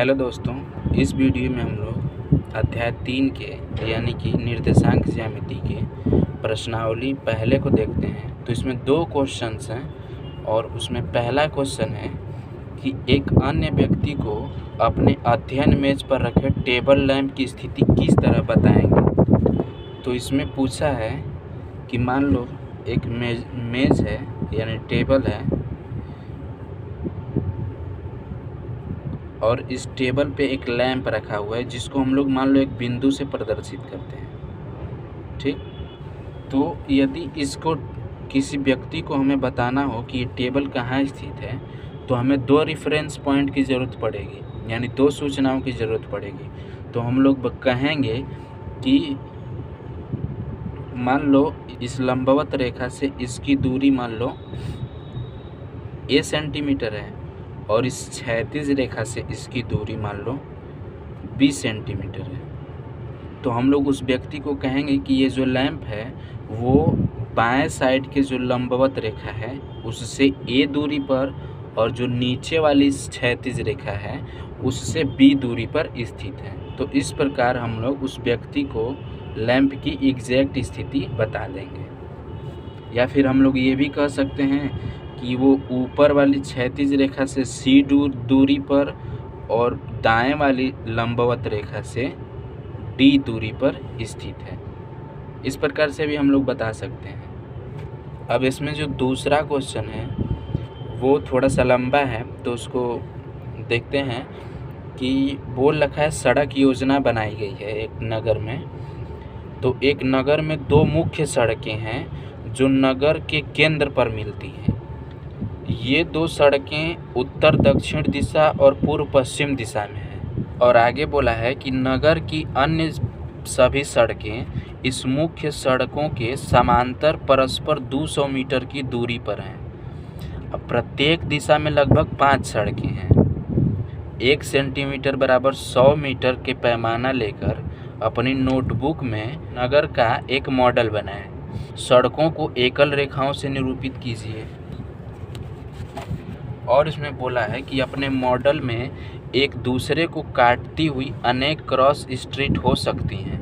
Hello दोस्तों, इस video में हम लोग अध्याय 3 के यानी कि निर्देशांक ज्यामिति के प्रश्नावली पहले को देखते हैं। तो इसमें 2 क्वेश्चंस हैं और उसमें पहला क्वेश्चन है कि एक अन्य व्यक्ति को अपने अध्ययन मेज पर रखे टेबल लैंप की स्थिति किस तरह बताएंगे। तो इसमें पूछा है कि मान लो एक मेज है यानी टेबल है और इस टेबल पे एक लैंप रखा हुआ है जिसको हम लोग मान लो एक बिंदु से प्रदर्शित करते हैं। ठीक, तो यदि इसको किसी व्यक्ति को हमें बताना हो कि ये टेबल कहाँ स्थित है तो हमें 2 रेफरेंस पॉइंट की ज़रूरत पड़ेगी, यानी 2 सूचनाओं की ज़रूरत पड़ेगी। तो हम लोग कहेंगे कि मान लो इस लंबवत रेखा से इसकी दूरी मान लो a सेंटीमीटर है और इस क्षैतिज रेखा से इसकी दूरी मान लो 20 सेंटीमीटर है। तो हम लोग उस व्यक्ति को कहेंगे कि ये जो लैंप है वो बाएं साइड के जो लंबवत रेखा है उससे a दूरी पर और जो नीचे वाली क्षैतिज रेखा है उससे b दूरी पर स्थित है। तो इस प्रकार हम लोग उस व्यक्ति को लैंप की एग्जैक्ट स्थिति बता देंगे। या फिर हम लोग ये भी कह सकते हैं कि वो ऊपर वाली क्षैतिज रेखा से c दूरी पर और दाएं वाली लंबवत रेखा से d दूरी पर स्थित है। इस प्रकार से भी हम लोग बता सकते हैं। अब इसमें जो दूसरा क्वेश्चन है वो थोड़ा सा लंबा है, तो उसको देखते हैं कि बोल रखा है सड़क योजना बनाई गई है एक नगर में। तो एक नगर में 2 मुख्य सड़कें हैं जो नगर के केंद्र पर मिलती हैं। ये 2 सड़कें उत्तर दक्षिण दिशा और पूर्व पश्चिम दिशा में हैं। और आगे बोला है कि नगर की अन्य सभी सड़कें इस मुख्य सड़कों के समांतर परस्पर 200 मीटर की दूरी पर हैं। अब प्रत्येक दिशा में लगभग 5 सड़कें हैं। 1 सेंटीमीटर बराबर 100 मीटर के पैमाना लेकर अपनी नोटबुक में नगर का एक मॉडल बनाएं। सड़कों को एकल रेखाओं से निरूपित कीजिए। और इसमें बोला है कि अपने मॉडल में एक दूसरे को काटती हुई अनेक क्रॉस स्ट्रीट हो सकती हैं।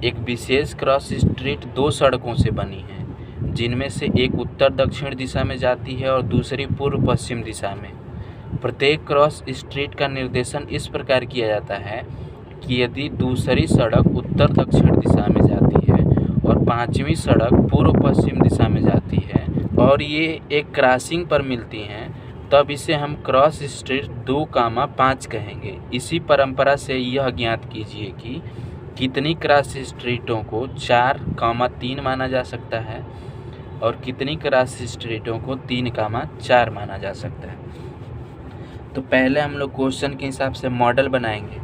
एक विशेष क्रॉस स्ट्रीट 2 सड़कों से बनी है जिनमें से एक उत्तर दक्षिण दिशा में जाती है और दूसरी पूर्व पश्चिम दिशा में। प्रत्येक क्रॉस स्ट्रीट का निर्देशन इस प्रकार किया जाता है कि यदि दूसरी सड़क उत्तर दक्षिण दिशा में जाती है और 5वीं सड़क पूर्व पश्चिम दिशा में जाती है और ये एक क्रॉसिंग पर मिलती हैं, तब इसे हम क्रॉस स्ट्रीट 2,5 कहेंगे। इसी परंपरा से यह ज्ञात कीजिए कि कितनी क्रॉस स्ट्रीटों को 4,3 माना जा सकता है और कितनी क्रॉस स्ट्रीटों को 3,4 माना जा सकता है। तो पहले हम लोग क्वेश्चन के हिसाब से मॉडल बनाएंगे।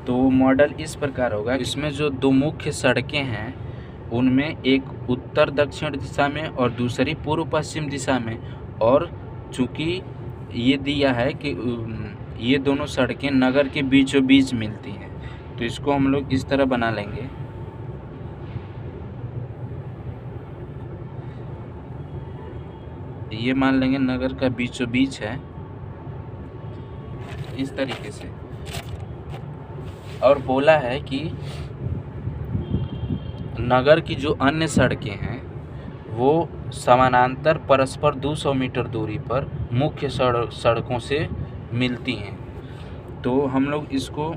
तो मॉडल इस प्रकार होगा, इसमें जो 2 मुख्य सड़कें हैं उनमें एक उत्तर दक्षिण दिशा में और दूसरी पूर्व पश्चिम दिशा में। और चूँकि ये दिया है कि ये दोनों सड़कें नगर के बीचों बीच मिलती हैं, तो इसको हम लोग इस तरह बना लेंगे। ये मान लेंगे नगर का बीचों बीच है इस तरीके से। और बोला है कि नगर की जो अन्य सड़कें हैं वो समानांतर परस्पर 200 मीटर दूरी पर मुख्य सड़कों से मिलती हैं। तो हम लोग इसको,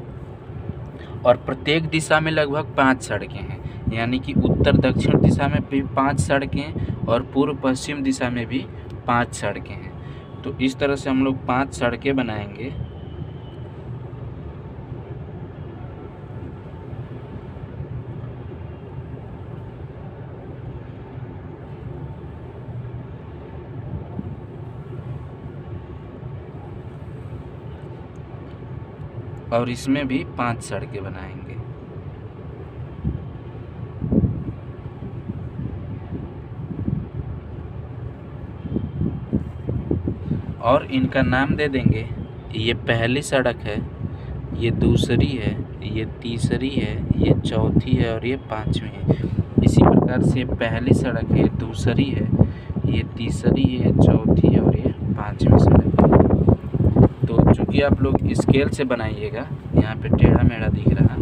और प्रत्येक दिशा में लगभग 5 सड़कें हैं, यानी कि उत्तर दक्षिण दिशा में भी 5 सड़कें और पूर्व पश्चिम दिशा में भी 5 सड़कें हैं। तो इस तरह से हम लोग 5 सड़कें बनाएंगे। और इसमें भी 5 सड़कें बनाएंगे। और इनका नाम दे देंगे। ये पहली सड़क है, ये दूसरी है, ये तीसरी है, ये चौथी है और ये 5वीं है। इसी प्रकार से पहली सड़क है, दूसरी है, ये तीसरी है, चौथी है और ये 5वीं सड़क है। तो जो क्योंकि आप लोग स्केल से बनाइएगा, यहाँ पे टेढ़ा मेढ़ा दिख रहा।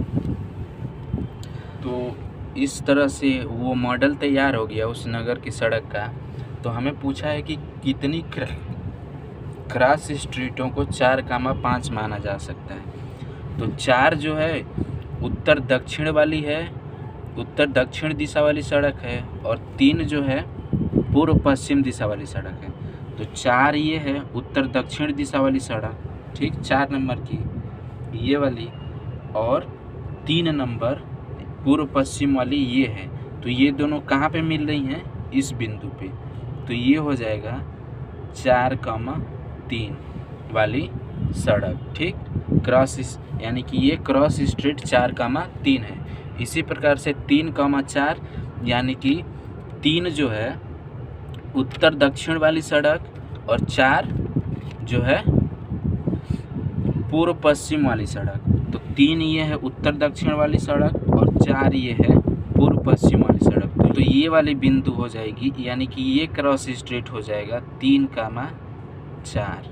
तो इस तरह से वो मॉडल तैयार हो गया उस नगर की सड़क का। तो हमें पूछा है कि कितनी क्रॉस स्ट्रीटों को 4,5 माना जा सकता है। तो 4 जो है उत्तर दक्षिण वाली है, उत्तर दक्षिण दिशा वाली सड़क है, और 3 जो है पूर्व पश्चिम दिशा वाली सड़क है। तो 4 ये है उत्तर दक्षिण दिशा वाली सड़क, ठीक, 4 नंबर की ये वाली, और 3 नंबर पूर्व पश्चिम वाली ये है। तो ये दोनों कहाँ पे मिल रही हैं? इस बिंदु पे। तो ये हो जाएगा 4,3 वाली सड़क, ठीक, क्रॉस, यानी कि ये क्रॉस स्ट्रीट 4,3 है। इसी प्रकार से 3,4 यानी कि 3 जो है उत्तर दक्षिण वाली सड़क, और 4 जो है पूर्व पश्चिम वाली सड़क। तो 3 ये है उत्तर दक्षिण वाली सड़क, और 4 ये है पूर्व पश्चिम वाली सड़क। तो ये वाली बिंदु हो जाएगी, यानी कि ये क्रॉस स्ट्रीट हो जाएगा 3,4।